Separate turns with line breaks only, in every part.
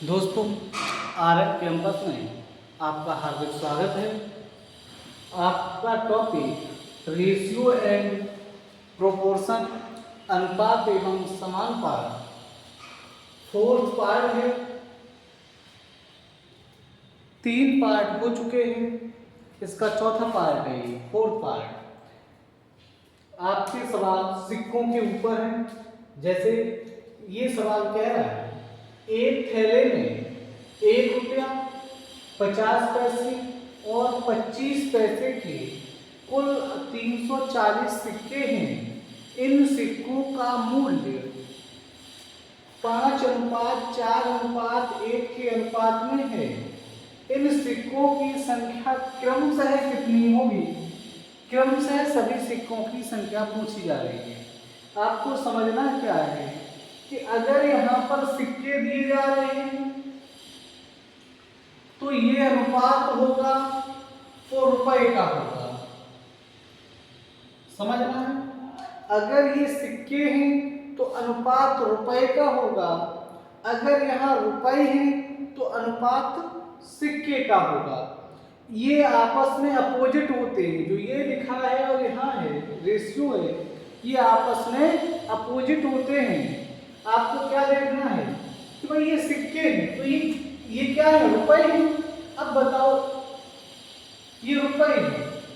दोस्तों, RF campus में आपका हार्दिक स्वागत है। आपका टॉपिक रेशियो एंड प्रोपोर्शन, अनुपात एवं समानुपात, फोर्थ पार्ट है। 3 पार्ट हो चुके हैं, इसका चौथा पार्ट है ये, फोर्थ पार्ट। आपके सवाल सिक्कों के ऊपर है। जैसे ये सवाल कह रहा है, एक थैले में 1 रुपया 50 पैसे और 25 पैसे के कुल 340 सिक्के हैं। इन सिक्कों का मूल्य 5:4:1 के अनुपात में है। इन सिक्कों की संख्या क्रमशः कितनी होगी? क्रमशः सभी सिक्कों की संख्या पूछी जा रही है। आपको समझना क्या है कि अगर यहाँ पर सिक्के दिए जा रहे हैं तो ये अनुपात होगा तो रुपए का होगा। समझना है, अगर ये सिक्के हैं तो अनुपात रुपए का होगा, अगर यहाँ रुपए हैं तो अनुपात सिक्के का होगा। ये आपस में अपोजिट होते हैं, जो ये लिखा है और यहाँ है रेशियो है, ये आपस में अपोजिट होते हैं। आपको क्या देखना है कि भाई ये सिक्के हैं तो ये क्या है? रुपए हैं। अब बताओ, ये रुपए हैं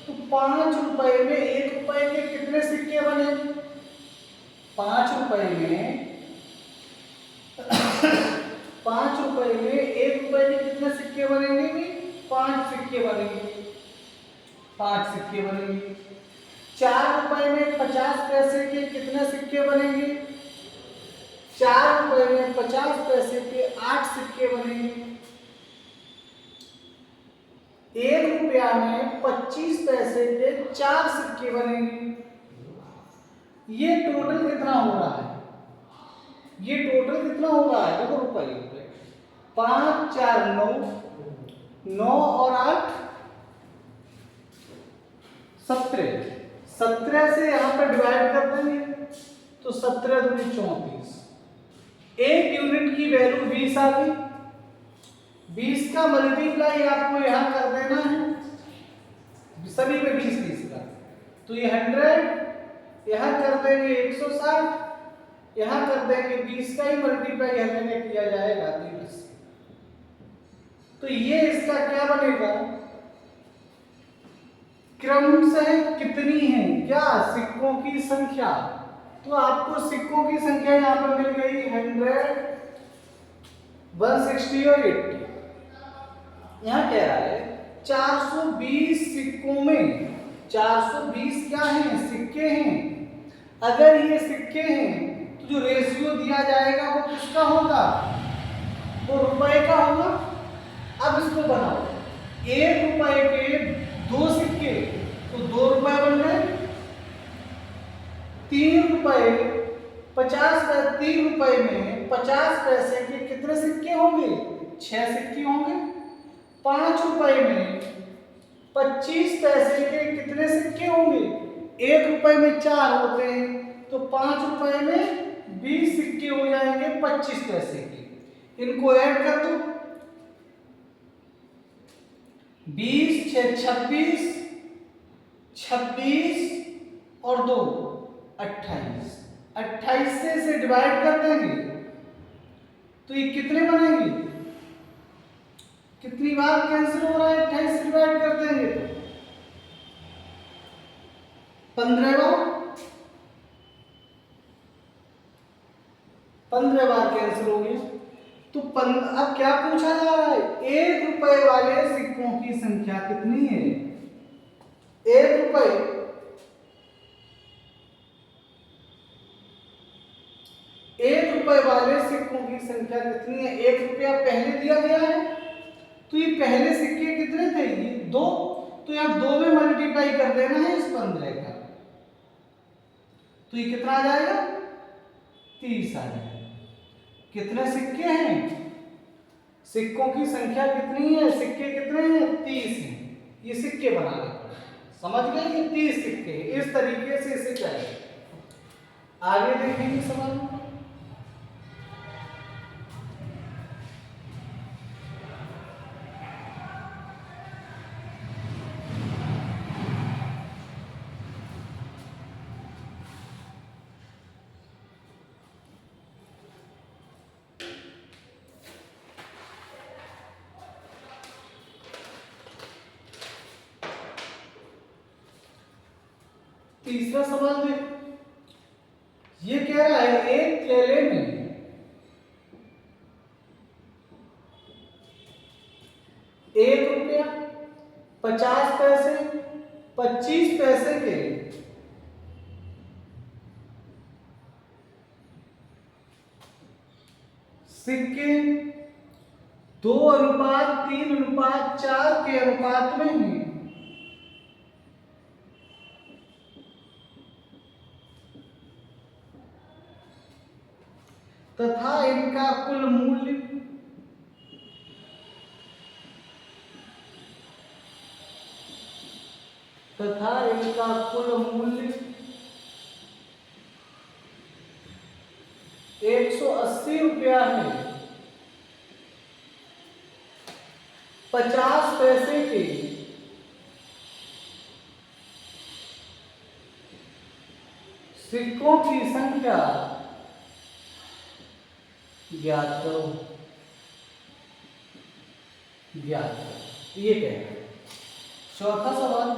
तो 5 रुपए में 1 रुपए के कितने सिक्के बने? 5 रुपए में 5 रुपए में 1 रुपए के कितने सिक्के बनेंगे? 5 सिक्के बनेंगे। 5 सिक्के बनेंगे। 4 रुपए में 50 पैसे के कितने सिक्के बनेंगे? 4 रुपए में 50 पैसे के 8 सिक्के बनेंगे। 1 रुपया में 25 पैसे के 4 सिक्के बनेंगे। ये टोटल कितना हो रहा है? ये टोटल कितना हो रहा है? देखो रुपए 5 4 9 और 8 17। 17 से यहाँ पे डिवाइड कर देंगे तो 17 दूनी 34। 1 यूनिट की वैल्यू 20 आ गई। 20 का मल्टीप्लाई आपको यहाँ कर देना है, सभी में 20 का। तो ये 100, यहाँ कर देंगे 160, यहाँ कर देंगे 20 का ही मल्टीप्लाई 100 में किया जाएगा 30। तो ये इसका क्या बनेगा? क्रमशः कितनी है? क्या? सिक्कों की संख्या। तो आपको सिक्कों की संख्या यहाँ पर मिल गई 100, 160 और 80। यहाँ कह रहा है 420 सिक्कों में 420 क्या है? सिक्के हैं। अगर ये सिक्के हैं तो जो रेशियो दिया जाएगा वो किसका होगा? वो रुपए का होगा। अब इसको बनाओ, 1 रुपए के 2 सिक्के तो 2 रुपए बन गए। 3 रुपए 50 पैसे, 3 रुपए में 50 पैसे के कितने सिक्के होंगे? 6 सिक्के होंगे। 5 रुपए में 25 पैसे के कितने सिक्के होंगे? 1 रुपए में 4 होते हैं तो 5 रुपए में 20 सिक्के हो जाएंगे 25 पैसे के। इनको ऐड कर दो, 20 6 26, 26 और 2 28। 28 से इसे डिवाइड कर देंगे तो ये कितने बनेंगे? कितनी बार कैंसिल हो रहा है? 28 से डिवाइड कर देंगे तो 15 बार। 15 बार कैंसिल हो गया। तो अब क्या पूछा जा रहा है? 1 रुपए वाले सिक्कों की संख्या कितनी है? 1 रुपए 1 रुपए वाले सिक्कों की संख्या कितनी है? 1 रुपया पहले दिया गया है तो ये पहले सिक्के कितने थे? ये 2, तो यहाँ 2 में मल्टीप्लाई कर देना है इस 15 का, तो ये कितना आ जाएगा? 30 आ जाएगा। कितने सिक्के हैं? सिक्कों की संख्या कितनी है? सिक्के कितने हैं? 30 हैं। ये सिक्के बनाने पड़े, समझ गए? ये 30 सिक्के हैं। इस तरीके से इसे चाहिए। आगे देखेंगे सवाल। तीसरा सवाल देखो, ये कह रहा है एक थैले में 1 रुपया 50 पैसे 25 पैसे के सिक्के 2:3:4 के अनुपात में हैं तथा इनका कुल मूल्य तथा इनका कुल मूल्य 180 रुपया है। 50 पैसे के सिक्कों की संख्या ज्ञात करो। ये कह रहा है। चौथा सवाल,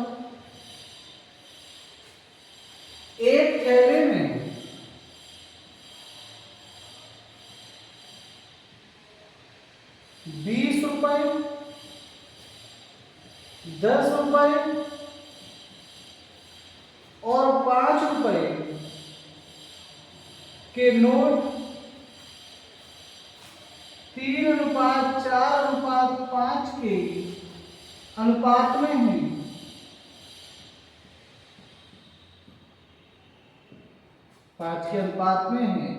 एक थैले में 20 रुपए 10 रुपए और 5 रुपए के नोट 3:4:5 के अनुपात में हैं। 5 के अनुपात में है।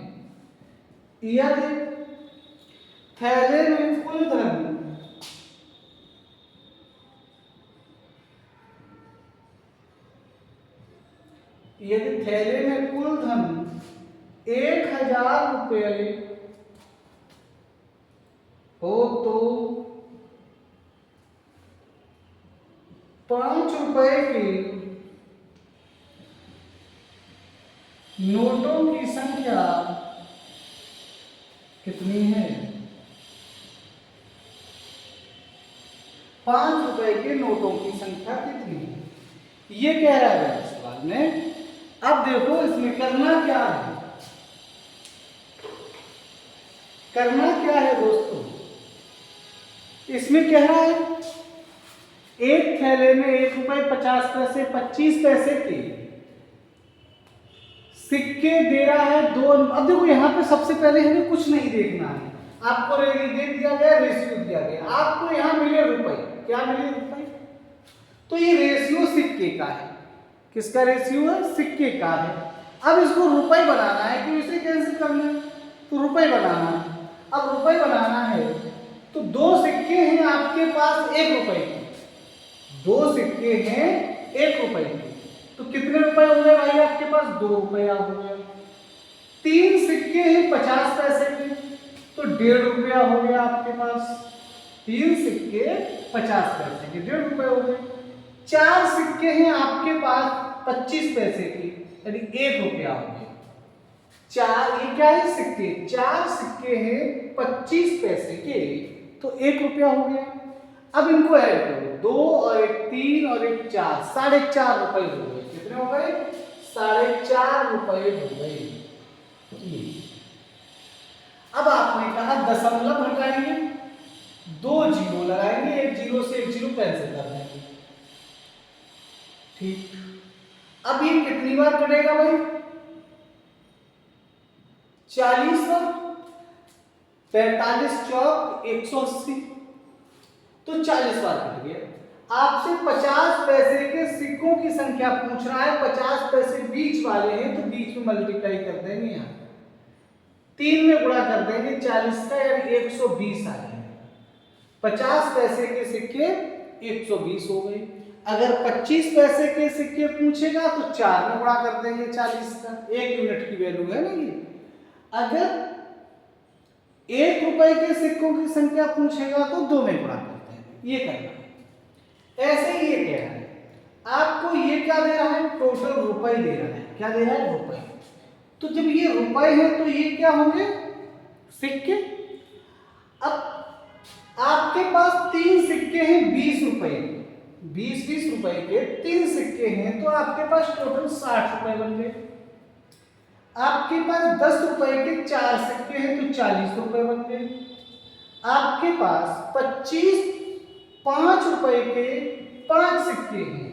यदि थैले में कुल धन यदि थैले में कुल धन 1000 रुपये हो तो 5 रुपए के नोटों की संख्या कितनी है? 5 रुपए के नोटों की संख्या कितनी है, ये कह रहा है सवाल में। अब देखो इसमें करना क्या है, करना क्या है दोस्तों, इसमें कह रहा है एक थैले में 1 रुपए 50 पैसे 25 पैसे के सिक्के दे रहा है दो। अब देखो यहाँ पे सबसे पहले हमें कुछ नहीं देखना है, आपको दे दिया गया, रेशियो दिया गया, आपको यहाँ मिले रुपए, क्या मिले रुपए, तो ये रेशियो सिक्के का है। किसका रेशियो है? सिक्के का है। अब इसको रुपए बनाना है कि इसे कैंसिल करना है, तो रुपए बनाना है। अब रुपए बनाना है तो 2 सिक्के हैं आपके पास 1 रुपए के, 2 सिक्के हैं 1 रुपए के, तो कितने रुपए हो गए भाई आपके पास? 2 रुपया हो गया। 3 सिक्के हैं 50 पैसे के, तो 1.5 रुपया हो गया आपके पास। 3 सिक्के 50 पैसे के 1.5 रुपये हो गए। 4 सिक्के हैं आपके पास 25 पैसे के, यानी 1 रुपया हो गया। 4 ये क्या है? सिक्के। 4 सिक्के हैं 25 पैसे के, तो 1 रुपया हो गया। अब इनको ऐड करो, 2 और 1 3 और 1 4, 4.5 रुपए हो गए। कितने हो गए? 4.5 रुपए हो गए। अब आपने कहा दशमलव हटाएंगे, 2 जीरो लगाएंगे, 1 जीरो से 1 जीरो कैंसिल कर देंगे। ठीक, अब ये कितनी बार कटेगा भाई? 40 बार। 45 चौक 180, तो 40 बार कट गया। आपसे 50 पैसे के सिक्कों की संख्या पूछ रहा है, 50 पैसे बीच वाले हैं तो बीच में मल्टीप्लाई कर देंगे, यहाँ 3 में गुणा कर देंगे 40 का, यानी 120 आ जाएगा। 50 पैसे के सिक्के 120 हो गए। अगर 25 पैसे के सिक्के पूछेगा तो 4 में गुणा कर देंगे 40 का, 1 यूनिट की वैल्यू है ना ये। अगर 1 रुपए के सिक्कों की संख्या पूछेगा तो 2 में गुणा करते हैं, ये करना है। ऐसे ही ये कह रहा है आपको, ये क्या दे रहा है? टोटल रुपए दे रहा है। क्या दे रहा है? रुपए। तो जब ये रुपए है तो ये क्या होंगे? सिक्के। अब आपके पास 3 सिक्के हैं 20 रुपए, 20-20 रुपए के 3 सिक्के हैं तो आपके पास टोटल 60 रुपए बन गए। आपके पास 10 रुपए के 4 सिक्के हैं तो 40 रुपए बन गए। आपके पास 5 रुपए के 5 सिक्के हैं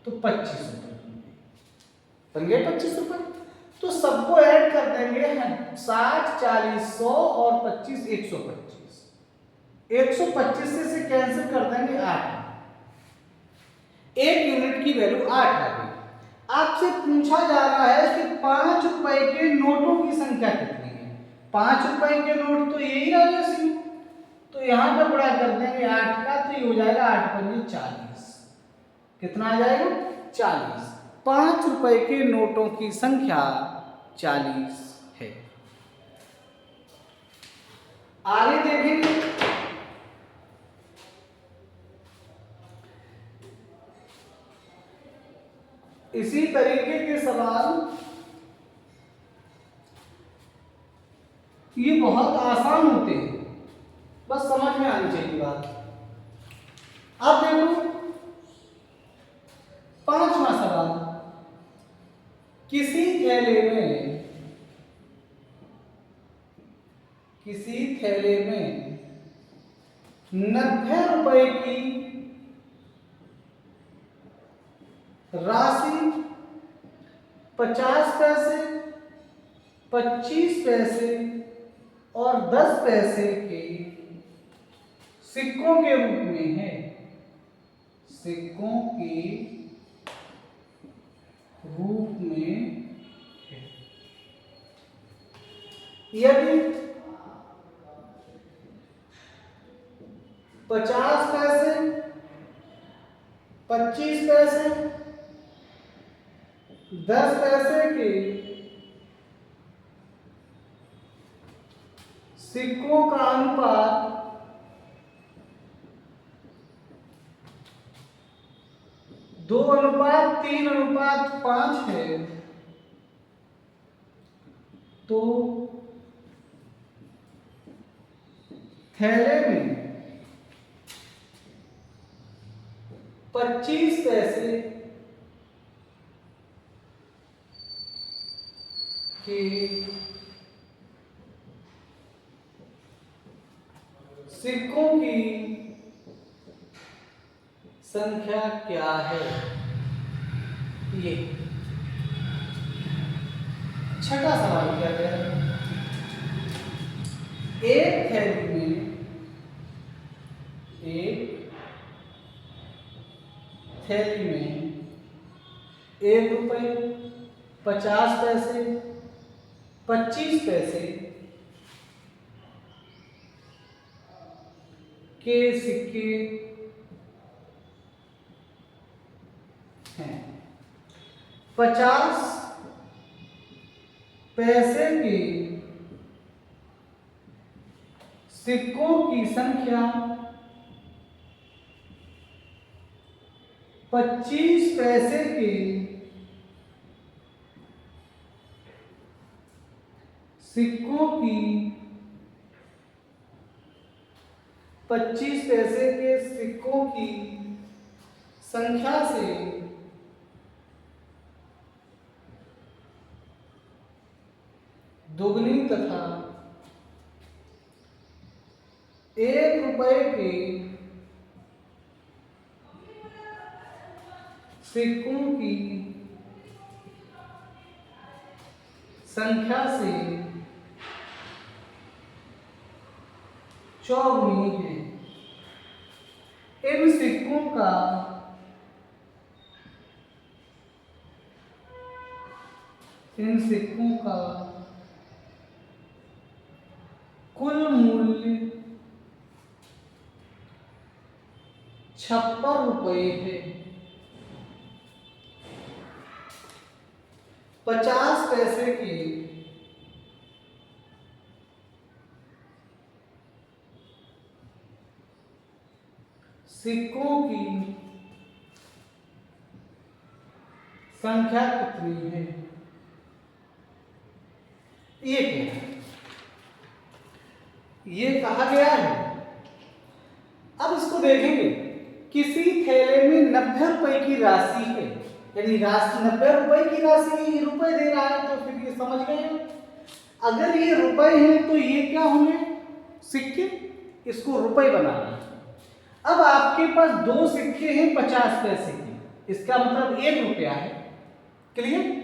तो 25 रुपए बन गए 25 रुपए। तो सबको ऐड कर देंगे 60, 40, 100 और 25, 125। 125 से कैंसिल कर देंगे 8। एक यूनिट की वैल्यू 8 आ गई। आपसे पूछा जा रहा है कि 5 रुपए के नोटों की संख्या कितनी है। 5 रुपए के नोट तो यही रहा सी, तो यहां पे गुणा कर देंगे 8 का, तो ये हो जाएगा 8 पंजे 40। कितना आ जाएगा 40। 5 रुपए के नोटों की संख्या 40 है। आगे देखेंगे इसी तरीके के सवाल, ये बहुत आसान होते हैं, बस समझ में आनी चाहिए बात। अब देखो 5वां सवाल, किसी थैले में 90 रुपए की राशि 50 पैसे, 25 पैसे और 10 पैसे के सिक्कों के रूप में है। सिक्कों के रूप में है। यदि 50 पैसे, 25 पैसे, 10 पैसे के सिक्कों का अनुपात 2:3:5 है, तो थैले में 25 पैसे के सिक्कों की संख्या क्या है। ये छठा सवाल क्या है। एक थैली में 1 रुपए, 50 पैसे, 25 पैसे के सिक्के हैं। 50 पैसे के सिक्कों की संख्या 25 पैसे के सिक्कों की 25 पैसे के सिक्कों की संख्या से दुगनी तथा 1 रुपए के सिक्कों की संख्या से चौगुनी है। इन सिक्कों का कुल मूल्य 56 रुपए है। 50 पैसे के सिक्कों की संख्या कितनी है, ये क्या है, ये कहा गया है। अब इसको देखेंगे किसी थैले में 90 रुपए की राशि है, यानी राशि 90 रुपए की राशि रुपए दे रहा है, तो फिर ये समझ गए अगर ये रुपए हैं तो ये क्या होंगे, सिक्के, इसको रुपए बनाना है। अब आपके पास दो सिक्के हैं 50 पैसे के, इसका मतलब 1 रुपया है, क्लियर।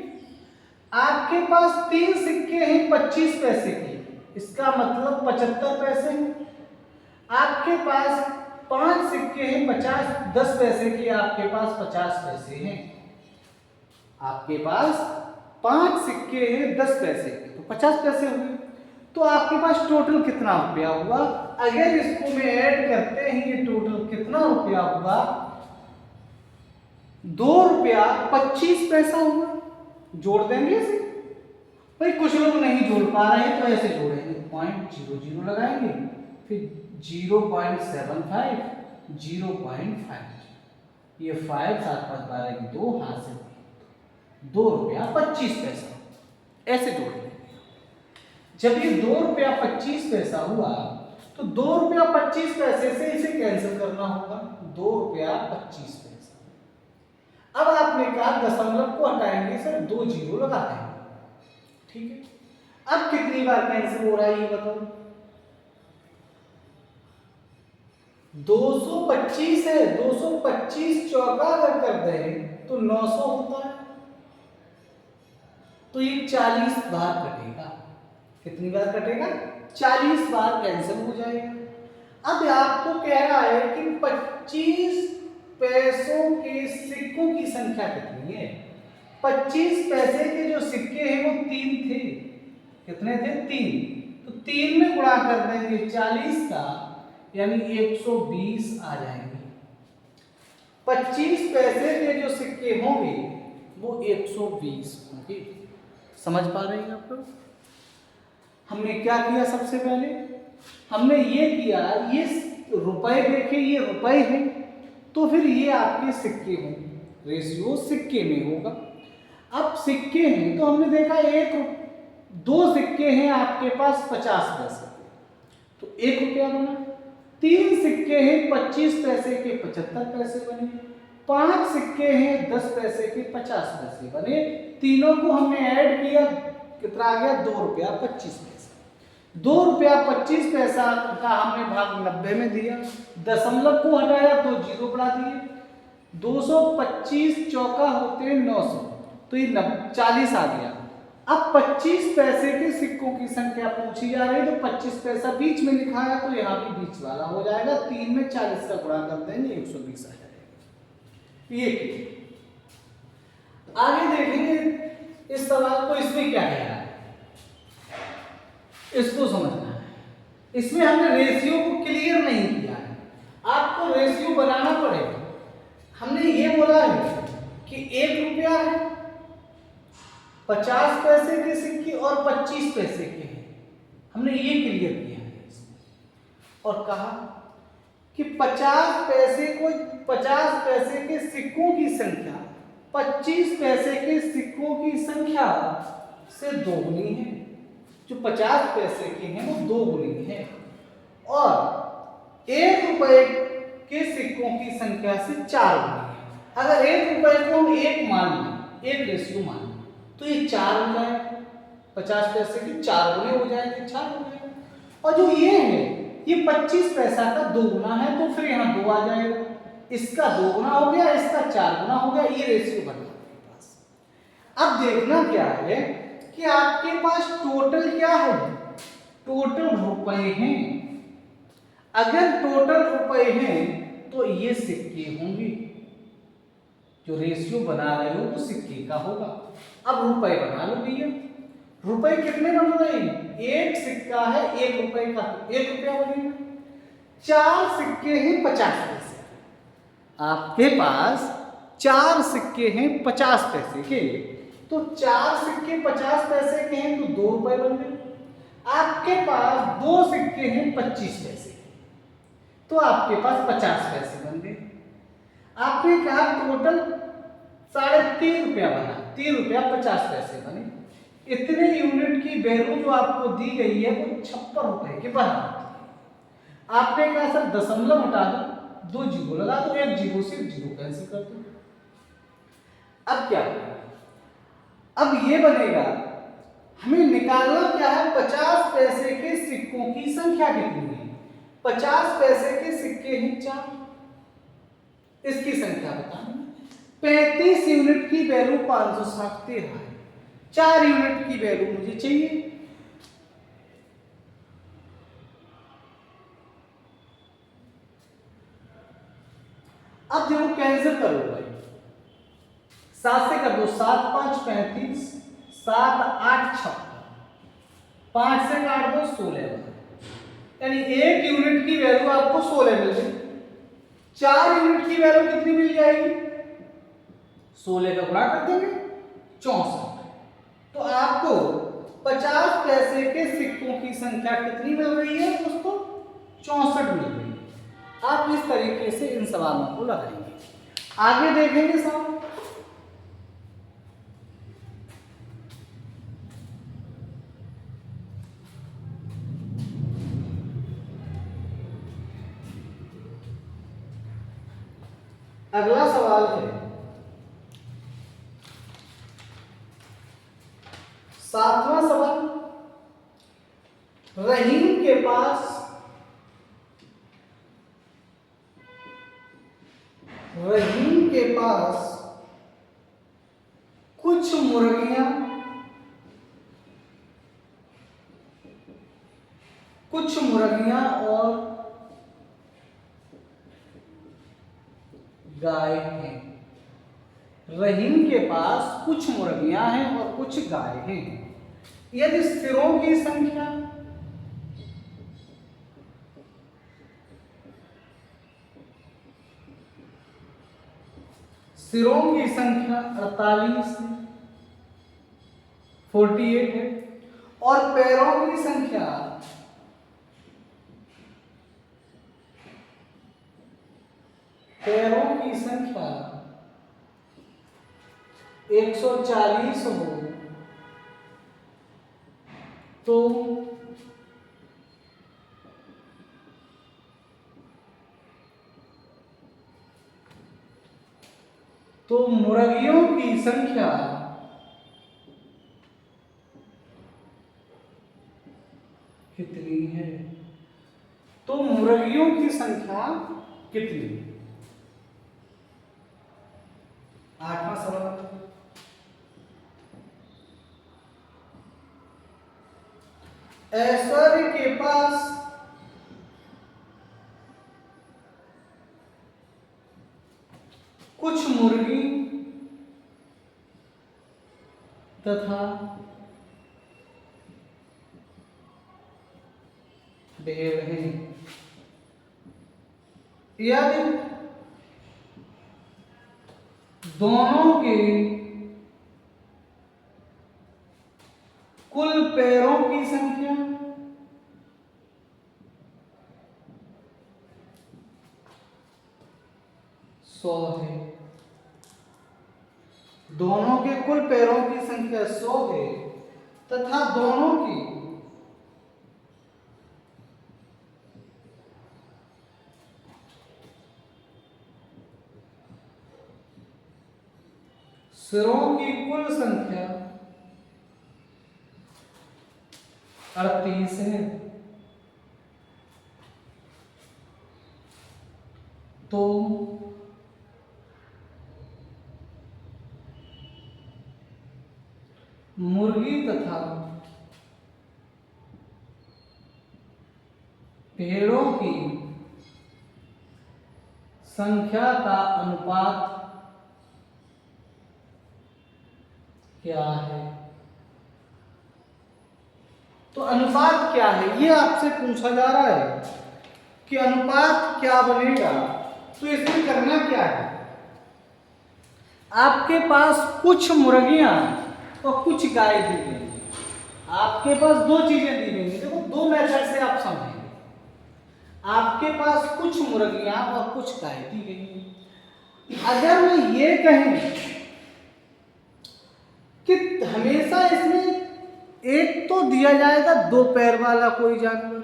आपके पास 3 सिक्के हैं 25 पैसे के, इसका मतलब 75 पैसे हैं। आपके पास 5 सिक्के हैं 10 पैसे के, आपके पास 50 पैसे हैं। आपके पास 5 सिक्के हैं 10 पैसे के, तो 50 पैसे हुए। तो आपके पास टोटल कितना रुपया हुआ, अगर इसको में ऐड करते हैं, ये टोटल कितना रुपया हुआ, 2 रुपया 25 पैसा हुआ। जोड़ देंगे इसे, भाई कुछ लोग नहीं जोड़ पा रहे हैं तो ऐसे जोड़ेंगे, 0.00 लगाएंगे, फिर 0.75, 0.5, ये 5 7 5 12 की 2 हाथ से 2 रुपया 25 पैसा, ऐसे जोड़ देंगे। जब ये 2 रुपया 25 पैसा हुआ तो 2 रुपया 25 पैसे से इसे कैंसिल करना होगा, 2 रुपया 25 पैसा। अब आपने कहा दशमलव को हटाएंगे सर, 2 जीरो लगा देंगे, ठीक है। अब कितनी बार कैंसिल हो रहा है ये बताओ, 225 है, 225 चौका अगर कर दें तो 900 होता है, तो ये 40 बार कटेगा। कितनी बार कटेगा, 40 बार कैंसिल हो जाएगा। अब आपको कह रहा है कि 25 पैसों के सिक्कों की संख्या कितनी है। 25 पैसे के जो सिक्के हैं वो 3 थे, कितने थे, 3, तो 3 में गुणा कर देंगे 40 का, यानी 120 आ जाएंगे। 25 पैसे के जो सिक्के होंगे वो 120 होंगे। समझ पा रहे हैं आप लोग। हमने क्या किया, सबसे पहले हमने ये किया, ये रुपए देखे, ये रुपए हैं, तो फिर ये आपके सिक्के होंगे, रेशियो सिक्के में होगा। अब सिक्के हैं तो हमने देखा 2 सिक्के हैं आपके पास 50 पैसे, तो 1 रुपया बना। 3 सिक्के हैं 25 पैसे के, 75 पैसे बने। 5 सिक्के हैं 10 पैसे के, 50 पैसे बने। तीनों को हमने ऐड किया, कितना आ गया, 2 रुपया 25 पैसे। 2 रुपया 25 पैसा का हमने भाग 90 में दिया, दशमलव को हटाया तो 0 बढ़ा दिए। 225 चौका होते 900, तो ये 40 आ गया। अब 25 पैसे के सिक्कों की संख्या पूछी जा रही है, तो 25 पैसा बीच में लिखा है, तो यहाँ भी बीच वाला हो जाएगा। 3 में 40 का गुणा कर देंगे, 120 आ जाएगा। ये आगे देखेंगे इस सवाल को, इसमें क्या है, इसको समझना है। इसमें हमने रेशियो को क्लियर नहीं किया है, आपको रेशियो बनाना पड़ेगा। हमने ये बोला है कि 1 रुपया है, 50 पैसे के सिक्के और 25 पैसे के हैं, हमने ये क्लियर किया है। और कहा कि 50 पैसे के सिक्कों की संख्या 25 पैसे के सिक्कों की संख्या से दोगुनी है। जो 50 पैसे के हैं वो 2 गुनी है, और 1 रुपए के सिक्कों की संख्या से 4 गुनी है। अगर 1 रुपए को हम 1 मान लें, 1 रेशियो मान लें, तो ये 4 हो जाएगा। 50 पैसे के 4 गुने हो जाएंगे, 4 हो जाएगा। और जो ये है, ये 25 पैसा का 2 गुना है, तो फिर यहाँ 2 आ जाएगा। इसका 2 गुना हो गया, इसका 4 गुना हो गया, ये रेशियो बन गया आपके पास। अब देखना क्या है कि आपके पास टोटल क्या है, टोटल रुपए हैं। अगर टोटल रुपए हैं तो ये सिक्के होंगे, जो रेशियो बना रहे हो वो सिक्के का होगा। अब रुपए बना लो भैया, रुपए कितने बन रहे हैं, 1 सिक्का है 1 रुपए का, 1 रुपया बनेगा। 4 सिक्के हैं 50 पैसे, आपके पास 4 सिक्के हैं 50 पैसे के, तो 4 सिक्के 50 पैसे के हैं तो 2 रुपए बन गए। आपके पास 2 सिक्के हैं 25 पैसे, तो आपके पास 50 पैसे बन गए। आपने कहा टोटल 3.5 रुपया बना, 3 रुपया 50 पैसे बने। इतने यूनिट की वैल्यू जो आपको दी गई है वो 56 रुपए के बराबर। आपने कहा सर दशमलव हटा दो, 2 जीरो लगा दो, 1 जीरो से 1 जीरो कैंसिल कर दो। अब क्या होगा, अब ये बनेगा, हमें निकालना क्या है, 50 पैसे के सिक्कों की संख्या कितनी है। 50 पैसे के सिक्के हैं 4, इसकी संख्या बताना। 35 यूनिट की वैल्यू 560 है, 4 यूनिट की वैल्यू मुझे चाहिए। अब देखो कैंसिल करो भाई, 7 से कर दो, 7 5 35, 7 8 56, 5 से काट दो 16, यानी 1 यूनिट की वैल्यू आपको 16 मिल गई। 4 यूनिट की वैल्यू कितनी मिल जाएगी, 16 का गुणा कर देंगे 64। तो आपको 50 पैसे के सिक्कों की संख्या कितनी मिल रही है दोस्तों, 64 मिल रही है। आप इस तरीके से इन सवालों को लगाएंगे, आगे देखेंगे साहब। अगला सवाल है 7वां सवाल। रहीम के पास कुछ मुर्गियां और गाय हैं। रहीम के पास कुछ मुर्गियां हैं और कुछ गाय हैं। यदि सिरों की संख्या सिरों की संख्या 48 है, 48 है, और पैरों की संख्या पैरों की संख्या 140 हो, तो मुर्गियों की संख्या कितनी है, तो मुर्गियों की संख्या कितनी है। 8वां सवाल। ऐश्वर्य के पास कुछ मुर्गी तथा भेड़ हैं। यदि दोनों के कुल पैरों की संख्या 100 है, दोनों के कुल पैरों की संख्या 100 है तथा दोनों की सिरों की कुल संख्या 38 है, तो मुर्गी तथा भेड़ों की संख्या का अनुपात क्या है। तो अनुपात क्या है, ये आपसे पूछा जा रहा है कि अनुपात क्या बनेगा। तो इसमें करना क्या है, आपके पास कुछ मुर्गियां और कुछ गाय दी गई, आपके पास 2 चीजें दी गई। देखो 2 मेथड से आप समझेंगे। आपके पास कुछ मुर्गियां और कुछ गाय दी गई। अगर मैं ये कहें कि हमेशा इसमें एक तो दिया जाएगा 2 पैर वाला कोई जानवर,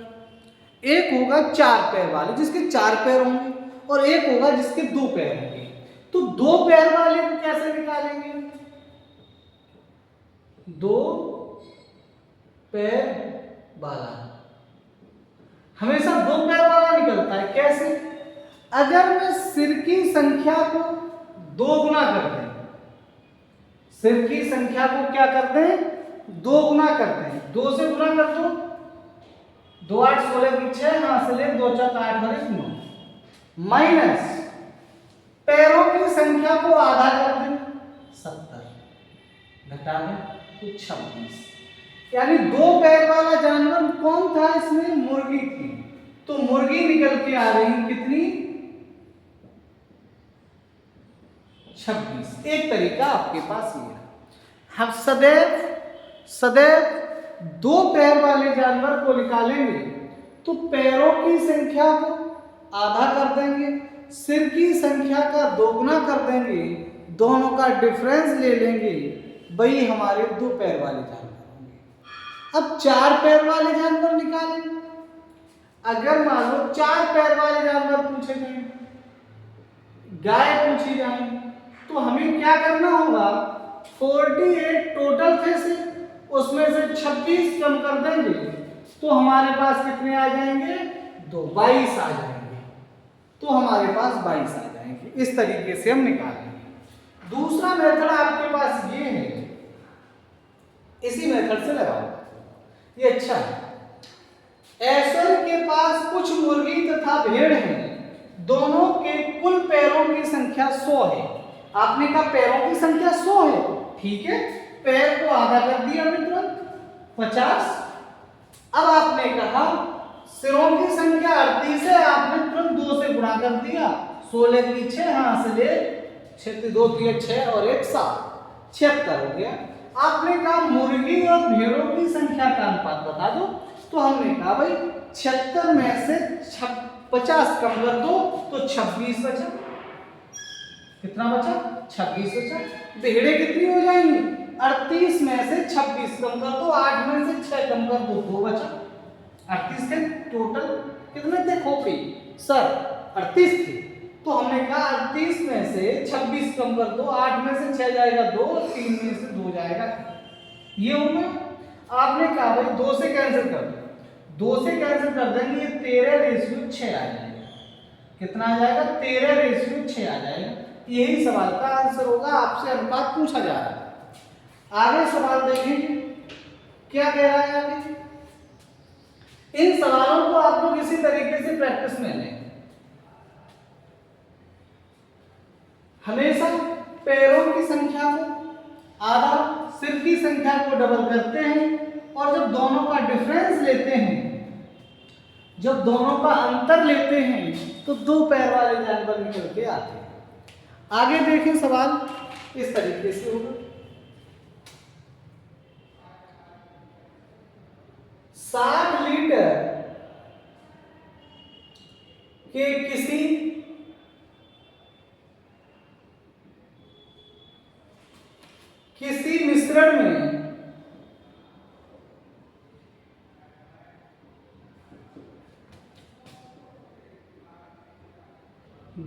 एक होगा 4 पैर वाले जिसके 4 पैर होंगे, और एक होगा जिसके 2 पैर होंगे। तो 2 पैर वाले को कैसे निकालेंगे? 2 पैर वाला हमेशा 2 पैर वाला निकलता है। कैसे? अगर मैं सिर की संख्या को 2 गुना कर दें, सिर की संख्या को क्या कर दें? 2 गुना कर दें। 2 से गुना कर दो, 2 8 16 की 6, हां से ले 2 4 8 और 1 9, माइनस पैरों की संख्या को आधा कर दें, 70, घटा दें तो 26। यानी 2 पैर वाला जानवर कौन था इसमें? मुर्गी थी। तो मुर्गी निकल के आ रही कितनी? 26। एक तरीका आपके पास ये है। हम सदैव 2 पैर वाले जानवर को निकालेंगे तो पैरों की संख्या को आधा कर देंगे, सिर की संख्या का 2 गुना कर देंगे, दोनों का डिफरेंस ले लेंगे, वही हमारे 2 पैर वाले जानवर होंगे। अब 4 पैर वाले जानवर निकालें। अगर मान लो 4 पैर वाले जानवर पूछे जाए, गाय पूछी जाए, तो हमें क्या करना होगा? 48 टोटल थे से उसमें से 26 कम कर देंगे तो हमारे पास कितने आ जाएंगे? 22 आ जाएंगे। तो हमारे पास 22 आ जाएंगे। इस तरीके से हम निकालेंगे। दूसरा मेथड आपके पास ये है, इसी मेथड से लगाओ, ये अच्छा है। ऐश्वर्य के पास कुछ मुर्गी तथा भेड़ हैं, दोनों के कुल पैरों की संख्या 100 है। आपने कहा पैरों की संख्या 100 है, ठीक है, पैर को आधा कर दिया मित्रों, 50। अब आपने कहा सिरों की संख्या 38 है, आपने तुरंत 2 से गुणा कर दिया, 16 की 6, हां से ले 6 2 3 6 और 1 7, 76 हो गया। आपने कहा मुर्गी और भेड़ों की संख्या का अनुपात बता दो, तो हमने कहा भाई 76 में से 50 कम कर दो तो 26 बचा। कितना बचा? 26 बचा। भेड़ें कितनी हो जाएंगी? 38 में से 26 कम कर दो, 8 में से 6 कम कर दो, 2 बचा। 38 के टोटल कितने थे खोपड़ी? सर 38 थे। तो हमने कहा 38 में से 26 कम कर दो, 8 में से 6 जाएगा 2, 3 में से 2 जाएगा, ये हो गया। आपने कहा भाई 2 से कैंसिल कर दो, 2 से कैंसिल कर देंगे, ये 13:6 आ जाएगा। कितना आ जाएगा? 13:6 आ जाएगा। यही सवाल का आंसर होगा। आपसे अनुपात पूछा जा रहा है। आगे सवाल देखेंगे क्या कह रहा है आगे। इन सवालों को आप लोग इसी तरीके से प्रैक्टिस में लें। हमेशा पैरों की संख्या को आधा, सिर की संख्या को डबल करते हैं और जब दोनों का डिफरेंस लेते हैं, जब दोनों का अंतर लेते हैं तो 2 पैर वाले जानवर निकल के आते हैं। आगे देखें सवाल इस तरीके से होगा। 60 लीटर के किसी मिश्रण में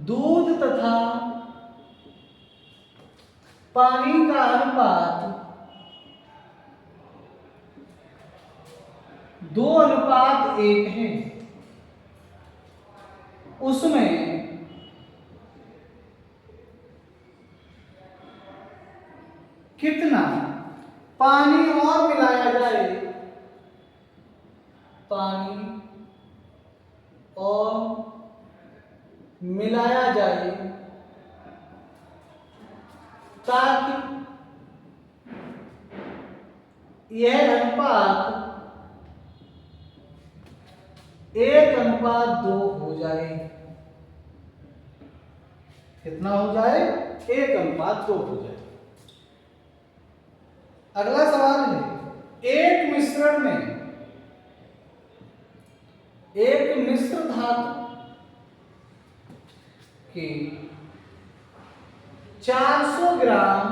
दूध तथा पानी का अनुपात 2:1 है। उसमें कितना पानी और मिलाया जाए, पानी और मिलाया जाए ताकि यह अनुपात 1:2 हो जाए। कितना हो जाए? 1:2 हो जाए। अगला सवाल है, एक मिश्रण में एक मिश्र धातु के 400 ग्राम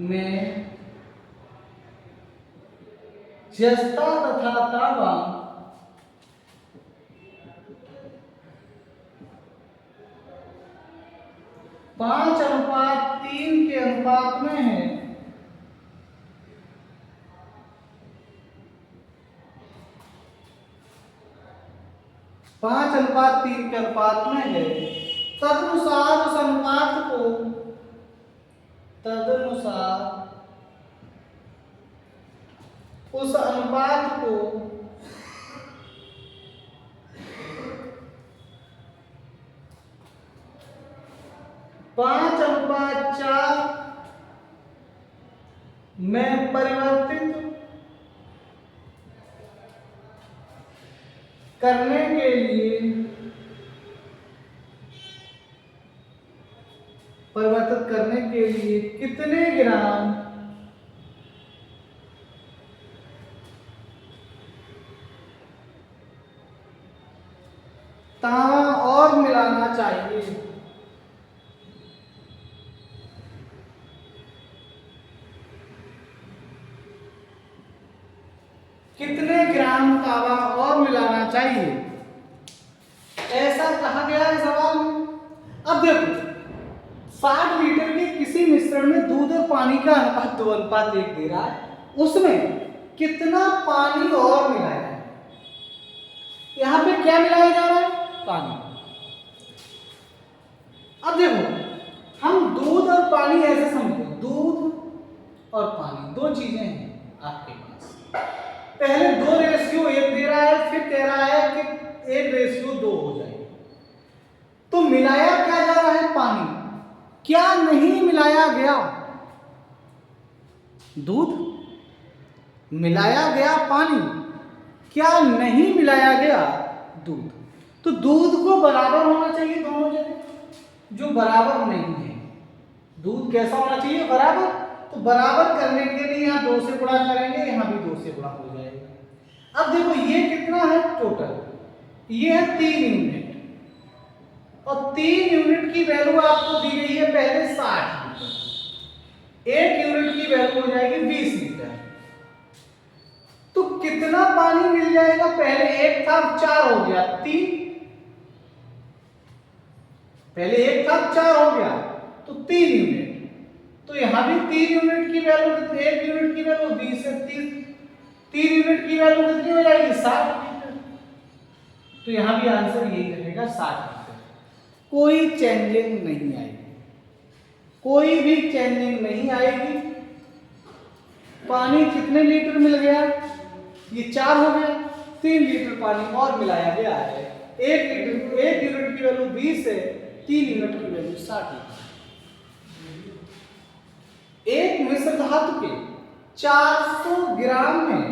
में जस्ता तथा तांबा 5:3 के अनुपात में है, 5:3 के अनुपात में है, तदनुसार उस अनुपात को, उस अनुपात को 5:4 में परिवर्तित करने के लिए कितने ग्राम तांबा और मिलाना चाहिए? कितने ग्राम तांबा और मिलाना चाहिए, ऐसा कहा गया है सवाल में। अब देखो 60 लीटर के किसी मिश्रण में दूध और पानी का अनुपात 2:1 दे रहा है, उसमें कितना पानी और मिलाया है? यहां पे क्या मिलाया जा रहा है? पानी। अब देखो हम दूध और पानी ऐसे समझते, दूध और पानी दो चीजें हैं आपके पास। पहले 2:1 दे रहा है, फिर कह रहा है कि 1:2 हो जाए, तो मिलाया क्या जा रहा है? पानी। क्या नहीं मिलाया गया? दूध। मिलाया गया पानी, क्या नहीं मिलाया गया? दूध। तो दूध को बराबर होना चाहिए दोनों जगह, जो बराबर नहीं है। दूध कैसा होना चाहिए? बराबर। तो बराबर करने के लिए यहाँ 2 से गुणा करेंगे, यहाँ भी 2 से गुणा हो जाएगा। अब देखो ये कितना है टोटल? ये है 3 यूनिट, और 3 यूनिट की वैल्यू आपको दी गई है पहले 60 लीटर, 1 यूनिट की वैल्यू हो जाएगी 20 लीटर। तो कितना पानी मिल जाएगा? पहले 1 था, 4 हो गया, 3। पहले 1 था, 4 हो गया, तो 3 यूनिट। तो यहां भी 3 यूनिट की वैल्यू, 1 यूनिट की वैल्यू 20 से 3 यूनिट की वैल्यू कितनी हो जाएगी? 60 लीटर। तो यहां भी आंसर यही रहेगा 60 लीटर। कोई चेंजिंग नहीं आएगी, कोई भी चेंजिंग नहीं आएगी। पानी कितने लीटर मिल गया? ये 4 हो गया, 3 लीटर पानी और मिलाया गया है। 1 यूनिट की वैल्यू 20 है, 3 यूनिट की वैल्यू 60 लीटर। एक मिश्र धातु के 400 ग्राम में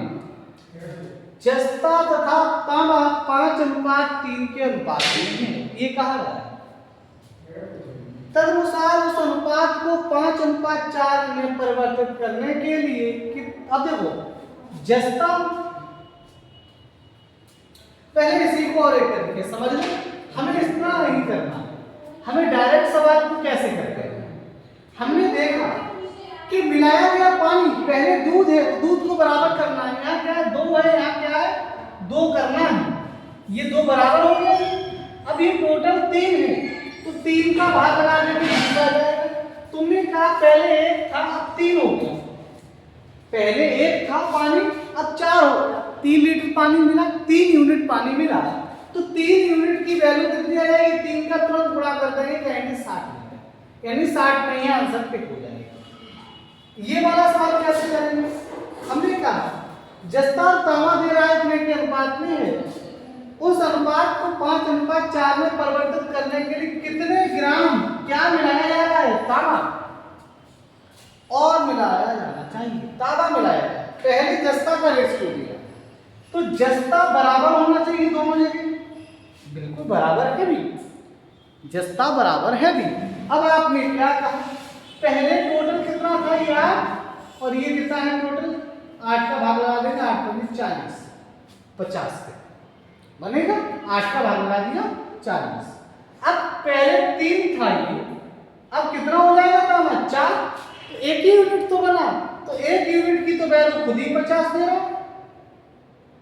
जस्ता तथा तांबा 5:3 के अनुपात में है, ये कहा गया है। तदनुसार उस अनुपात को 5:4 में परिवर्तित करने के लिए अब देखो जस्ता, पहले इसी को और एक तरीके समझ लो, हमें इतना नहीं करना, हमें डायरेक्ट सवाल को कैसे करते हैं। हमने देखा कि मिलाया गया पानी, पहले दूध है, दूध को बराबर करना है। यहाँ क्या है? 2 है, यहाँ क्या है? 2 करना है। ये 2 बराबर हो गए। अब ये टोटल 3 है, तो 3 का भाग लगा देंगे, दूसरा आ जाएगा। तुमने कहा पहले 1 था, अब 3 हो गया। पहले 1 था पानी, अब 4 हो गया। 3 लीटर पानी मिला, 3 यूनिट पानी मिला, तो 3 यूनिट की वैल्यू कितनी आ जाएगी? 3 का तुरंत गुणा कर देंगे, कहेंगे 60 लीटर, यानी 60 में ही आंसर टिक हो जाएगा। ये वाला सवाल कैसे करेंगे? हमने कहा जस्ता और तांबा दे रहा है इतने के अनुपात में है, उस अनुपात को 5:4 में परिवर्तित करने के लिए कितने ग्राम क्या मिलाया जा रहा है? तांबा और मिलाया जाना चाहिए, तांबा मिलाया जाए। पहले जस्ता का रेशियो दिया, तो जस्ता बराबर होना चाहिए दोनों जगह, बिल्कुल बराबर है भी, जस्ता बराबर है भी। अब आपने क्या कहा? पहले टोटल कितना था? ये 8, और ये कितना है टोटल? 8 का भाग लगा देंगे, 8 × 40, 50 पे बनेगा। 8 का भाग लगा दिया 40। अब पहले 3 था ये, अब कितना हो जाएगा? तांबा 4, तो 1 ही यूनिट तो बना, तो 1 यूनिट की तो वैल्यू खुद ही 50 दे रहा है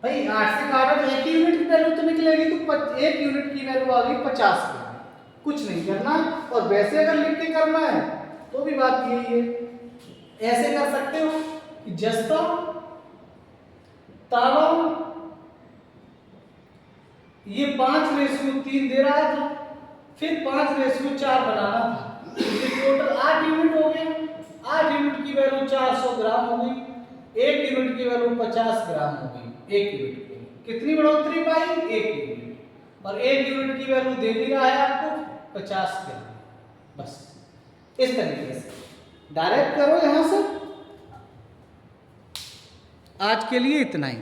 भाई। 8 से काटा तो 1 यूनिट की वैल्यू तो निकलेगी, तो 1 यूनिट की वैल्यू आ गई 50 पे। कुछ नहीं करना। और वैसे अगर लिख के करना है तो भी बात यही है। ऐसे कर सकते हो कि जस्ता तावा, ये 5:3 दे रहा था, फिर 5:4 बनाना था। ये टोटल 8 यूनिट हो गए। 8 यूनिट की वैल्यू 400 ग्राम हो गई। 1 यूनिट की वैल्यू 50 ग्राम हो गई। 1 यूनिट की कितनी बढ़ोतरी पाई? 1 यूनिट। और 1 यूनिट की वैल्यू दे भी रहा है आपको 50 ग्राम। बस इस तरीके से डायरेक्ट करो यहां से। आज के लिए इतना ही।